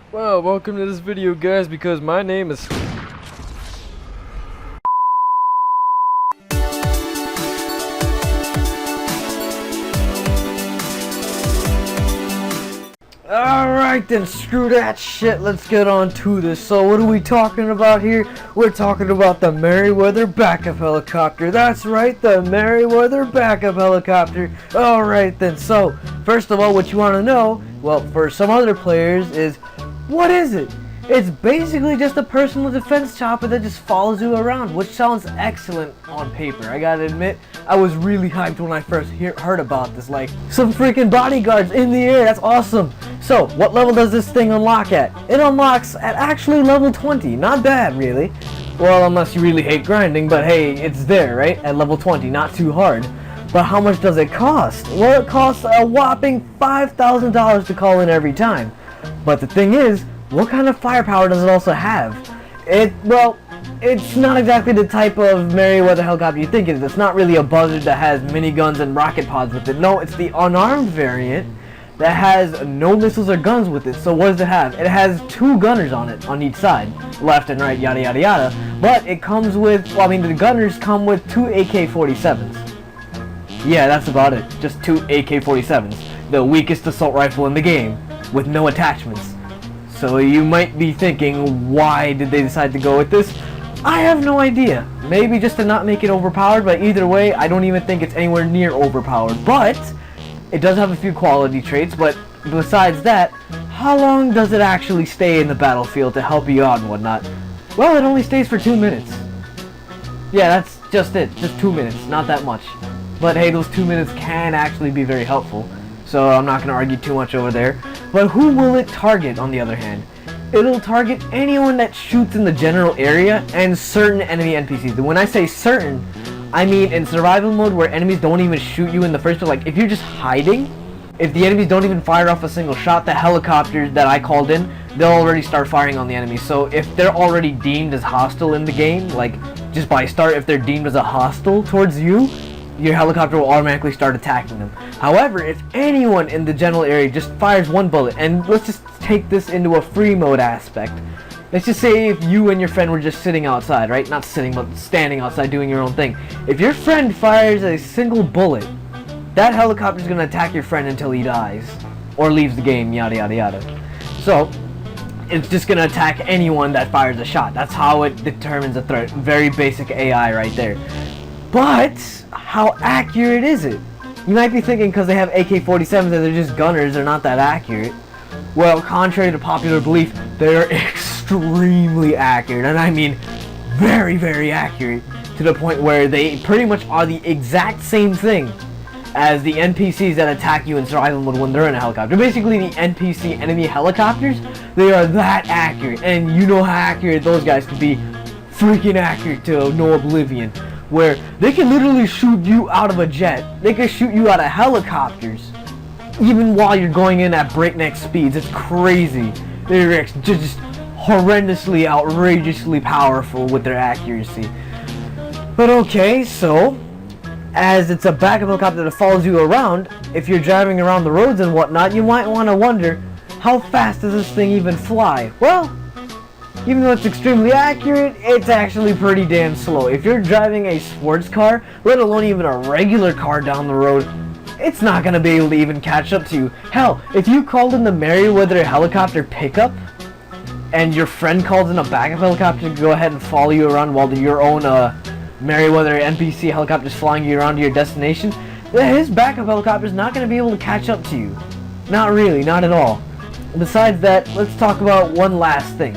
Well, welcome to this video, guys, because my name is... Alright then, screw that shit, let's get on to this. So what are we talking about here? We're talking about the Merryweather backup helicopter. That's right, the Merryweather backup helicopter. Alright then, so first of all, what you want to know, well, for some other players, is what is it? It's basically just a personal defense chopper that just follows you around, which sounds excellent on paper. I gotta admit, I was really hyped when I first heard about this. Like, some freaking bodyguards in the air, that's awesome. So, what level does this thing unlock at? It unlocks at actually level 20, not bad really. Well, unless you really hate grinding, but hey, it's there, right? At level 20, not too hard. But how much does it cost? Well, it costs a whopping $5,000 to call in every time. But the thing is, what kind of firepower does it also have? Well, it's not exactly the type of Merryweather helicopter you think it is. It's not really a buzzard that has miniguns and rocket pods with it. No, it's the unarmed variant that has no missiles or guns with it. So what does it have? It has 2 gunners on it, on each side. Left and right, yada yada yada. But it comes with, well, I mean, the gunners come with 2 AK-47s. Yeah, that's about it. Just 2 AK-47s. The weakest assault rifle in the game, with no attachments. So you might be thinking, why did they decide to go with this? I have no idea. Maybe just to not make it overpowered, but either way, I don't even think it's anywhere near overpowered. But it does have a few quality traits, but besides that, how long does it actually stay in the battlefield to help you out and whatnot? Well, it only stays for 2 minutes. Yeah, that's just it. Just 2 minutes. Not that much. But hey, those 2 minutes can actually be very helpful. So I'm not going to argue too much over there. But who will it target, on the other hand? It'll target anyone that shoots in the general area and certain enemy NPCs. And when I say certain, I mean in survival mode where enemies don't even shoot you in the first place. Like, if you're just hiding, if the enemies don't even fire off a single shot, the helicopters that I called in, they'll already start firing on the enemies. So if they're already deemed as hostile in the game, like just by start, if they're deemed as a hostile towards you, your helicopter will automatically start attacking them. However, if anyone in the general area just fires 1 bullet, and let's just take this into a free mode aspect. Let's just say if you and your friend were just sitting outside, right? Not sitting, but standing outside doing your own thing. If your friend fires a single bullet, that helicopter is going to attack your friend until he dies. Or leaves the game, yada yada yada. So, it's just going to attack anyone that fires a shot. That's how it determines a threat. Very basic AI right there. But how accurate is it? You might be thinking because they have AK-47s and they're just gunners, they're not that accurate. Well, contrary to popular belief, they are extremely accurate, and I mean very, very accurate, to the point where they pretty much are the exact same thing as the NPCs that attack you in survival mode when they're in a helicopter. Basically, the NPC enemy helicopters, they are that accurate, and you know how accurate those guys can be. Freaking accurate to no oblivion. Where they can literally shoot you out of a jet. They can shoot you out of helicopters. Even while you're going in at breakneck speeds. It's crazy. They're just horrendously, outrageously powerful with their accuracy. But okay, so as it's a backup helicopter that follows you around, if you're driving around the roads and whatnot, you might want to wonder, how fast does this thing even fly? Well, even though it's extremely accurate, it's actually pretty damn slow. If you're driving a sports car, let alone even a regular car down the road, it's not going to be able to even catch up to you. Hell, if you called in the Merryweather helicopter pickup, and your friend calls in a backup helicopter to go ahead and follow you around while your own Merryweather NPC helicopter is flying you around to your destination, his backup helicopter is not going to be able to catch up to you. Not really, not at all. Besides that, let's talk about one last thing.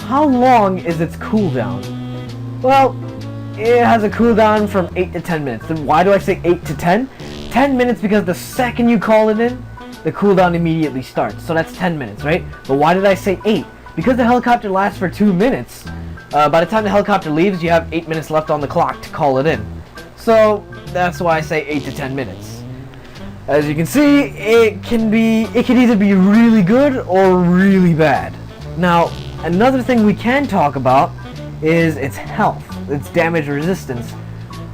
How long is its cooldown? Well, it has a cooldown from 8 to 10 minutes. And why do I say 8 to 10? 10 minutes because the second you call it in, the cooldown immediately starts. So that's 10 minutes, right? But why did I say 8? Because the helicopter lasts for 2 minutes. By the time the helicopter leaves, you have 8 minutes left on the clock to call it in. So that's why I say 8 to 10 minutes. As you can see, it can either be really good or really bad. Now, another thing we can talk about is its health, its damage resistance.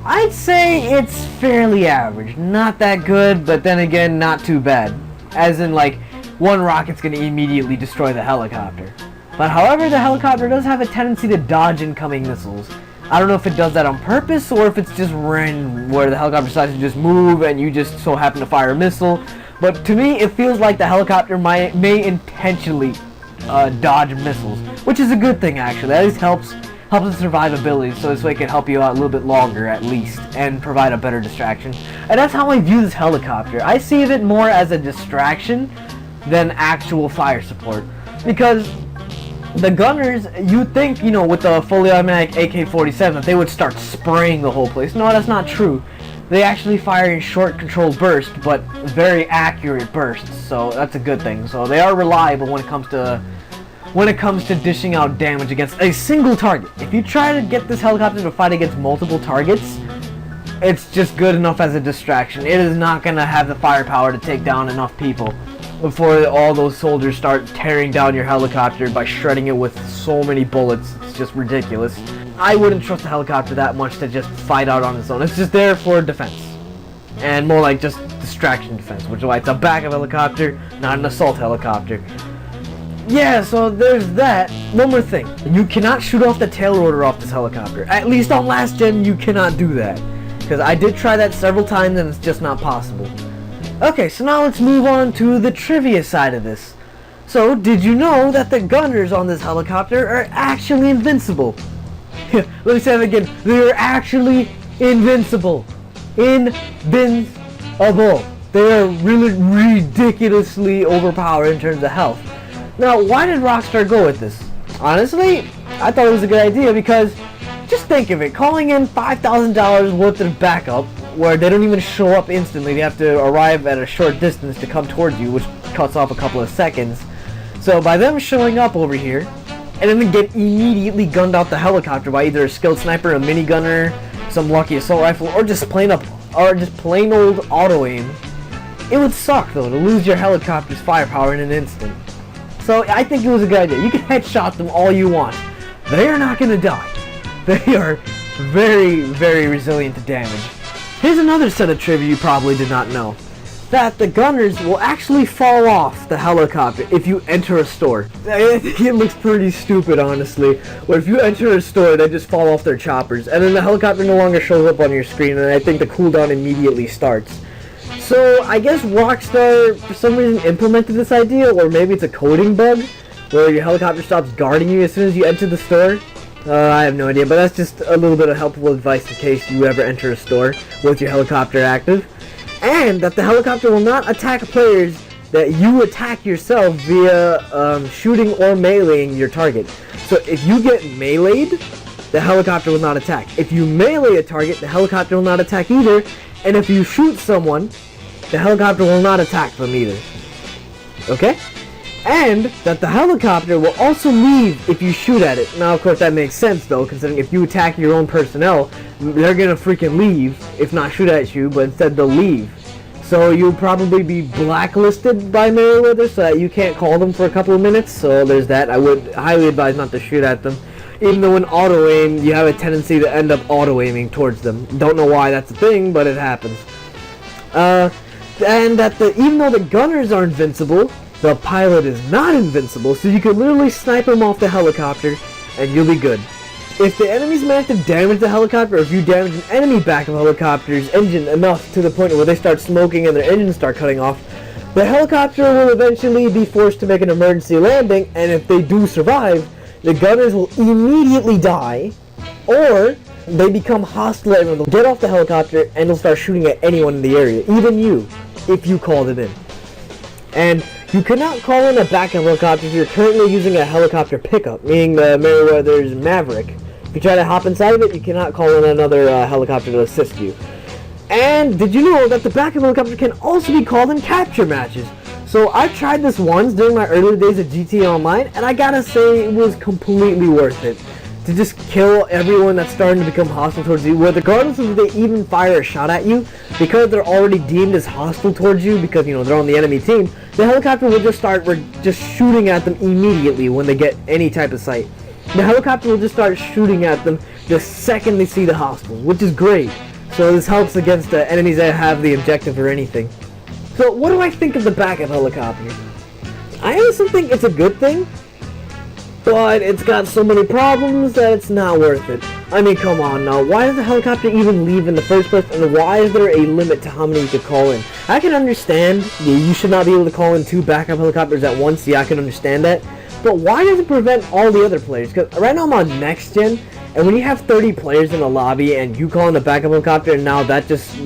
I'd say it's fairly average. Not that good, but then again, not too bad. As in, like, one rocket's going to immediately destroy the helicopter. But however, the helicopter does have a tendency to dodge incoming missiles. I don't know if it does that on purpose or if it's just random, where the helicopter decides to just move and you just so happen to fire a missile. But to me, it feels like the helicopter may intentionally dodge missiles, which is a good thing actually. That at least helps the survivability, so this way it can help you out a little bit longer at least and provide a better distraction. And that's how I view this helicopter. I see it more as a distraction than actual fire support, because the gunners, you'd think, you know, with the fully automatic AK-47 that they would start spraying the whole place. No, that's not true. They actually fire in short controlled bursts, but very accurate bursts, so that's a good thing. So they are reliable when it comes to dishing out damage against a single target. If you try to get this helicopter to fight against multiple targets, it's just good enough as a distraction. It is not going to have the firepower to take down enough people before all those soldiers start tearing down your helicopter by shredding it with so many bullets. It's just ridiculous. I wouldn't trust the helicopter that much to just fight out on its own. It's just there for defense, and more like just distraction defense, which is why it's a backup helicopter, not an assault helicopter. Yeah, so there's that. One more thing. You cannot shoot off the tail rotor off this helicopter. At least on last gen, you cannot do that, because I did try that several times and it's just not possible. Okay, so now let's move on to the trivia side of this. So, did you know that the gunners on this helicopter are actually invincible? Let me say that again. They're actually invincible. Invincible. They are really ridiculously overpowered in terms of health. Now, why did Rockstar go with this? Honestly, I thought it was a good idea because, just think of it, calling in $5,000 worth of backup, where they don't even show up instantly, they have to arrive at a short distance to come towards you, which cuts off a couple of seconds. So by them showing up over here, and then get immediately gunned out the helicopter by either a skilled sniper, a minigunner, some lucky assault rifle, or just plain old auto aim, it would suck though to lose your helicopter's firepower in an instant. So I think it was a good idea. You can headshot them all you want. They are not going to die. They are very, very resilient to damage. Here's another set of trivia you probably did not know. That the gunners will actually fall off the helicopter if you enter a store. I think it looks pretty stupid, honestly. Where if you enter a store, they just fall off their choppers. And then the helicopter no longer shows up on your screen, and I think the cooldown immediately starts. So, I guess Rockstar, for some reason, implemented this idea, or maybe it's a coding bug, where your helicopter stops guarding you as soon as you enter the store. I have no idea, but that's just a little bit of helpful advice in case you ever enter a store with your helicopter active. And that the helicopter will not attack players that you attack yourself via shooting or meleeing your target. So if you get meleeed, the helicopter will not attack. If you melee a target, the helicopter will not attack either. And if you shoot someone, the helicopter will not attack them either. Okay? And that the helicopter will also leave if you shoot at it. Now, of course, that makes sense, though, considering if you attack your own personnel, they're gonna freaking leave, if not shoot at you, but instead they'll leave. So you'll probably be blacklisted by Meriwether, so that you can't call them for a couple of minutes. So there's that. I would highly advise not to shoot at them. Even though in auto-aim, you have a tendency to end up auto-aiming towards them. Don't know why that's a thing, but it happens. And that even though the gunners are invincible, the pilot is not invincible, so you can literally snipe him off the helicopter, and you'll be good. If the enemies manage to damage the helicopter, or if you damage an enemy backup helicopter's engine enough to the point where they start smoking and their engines start cutting off, the helicopter will eventually be forced to make an emergency landing, and if they do survive, the gunners will immediately die, or they become hostile and they'll get off the helicopter and they'll start shooting at anyone in the area, even you, if you call them in. And you cannot call in a backup helicopter if you're currently using a helicopter pickup, meaning the Meriwether's Maverick. If you try to hop inside of it, you cannot call in another helicopter to assist you. And did you know that the backup helicopter can also be called in capture matches? So I've tried this once during my early days of GTA Online, and I gotta say it was completely worth it. To just kill everyone that's starting to become hostile towards you, regardless of if they even fire a shot at you, because they're already deemed as hostile towards you, because, you know, they're on the enemy team, the helicopter will just start just shooting at them immediately when they get any type of sight. The helicopter will just start shooting at them the second they see the hostiles, which is great. So this helps against enemies that have the objective or anything. So what do I think of the backup helicopter? I also think it's a good thing, but it's got so many problems that it's not worth it. I mean, come on now, why does the helicopter even leave in the first place, and why is there a limit to how many you could call in? I can understand you should not be able to call in 2 backup helicopters at once, yeah, I can understand that, but why does it prevent all the other players? Because right now I'm on next gen, and when you have 30 players in a lobby and you call in a backup helicopter, and now that just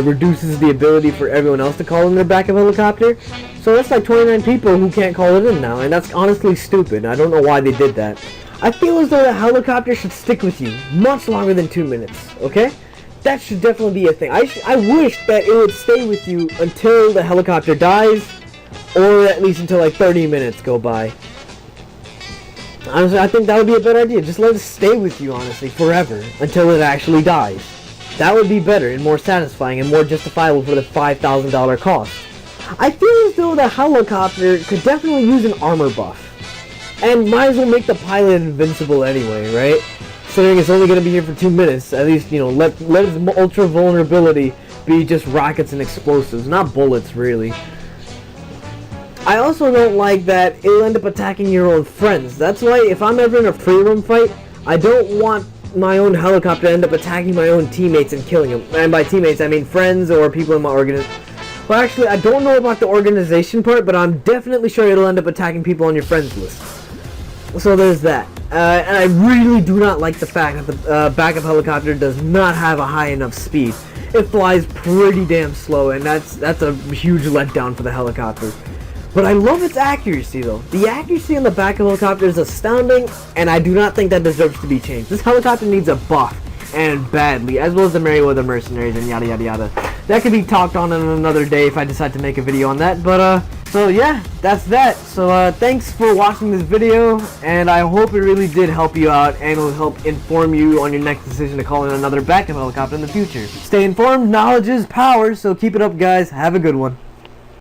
reduces the ability for everyone else to call in their backup helicopter. So that's like 29 people who can't call it in now, and that's honestly stupid. I don't know why they did that. I feel as though the helicopter should stick with you much longer than 2 minutes, okay? That should definitely be a thing. I wish that it would stay with you until the helicopter dies, or at least until like 30 minutes go by. Honestly, I think that would be a better idea. Just let it stay with you, honestly, forever, until it actually dies. That would be better and more satisfying and more justifiable for the $5,000 cost. I feel as though the helicopter could definitely use an armor buff. And might as well make the pilot invincible anyway, right? Considering it's only going to be here for 2 minutes, at least, you know, let its ultra vulnerability be just rockets and explosives, not bullets, really. I also don't like that it'll end up attacking your own friends. That's why if I'm ever in a free roam fight, I don't want my own helicopter to end up attacking my own teammates and killing them. And by teammates, I mean friends or people in my organization. Well, actually, I don't know about the organization part, but I'm definitely sure it'll end up attacking people on your friends list. So there's that. And I really do not like the fact that the backup helicopter does not have a high enough speed. It flies pretty damn slow, and that's a huge letdown for the helicopter. But I love its accuracy, though. The accuracy on the backup helicopter is astounding, and I do not think that deserves to be changed. This helicopter needs a buff, and badly, as well as the Merryweather mercenaries and yada yada yada. That could be talked on another day if I decide to make a video on that, but so yeah, that's that. So thanks for watching this video, and I hope it really did help you out and will help inform you on your next decision to call in another backup helicopter in the future. Stay informed, knowledge is power, so keep it up guys, have a good one.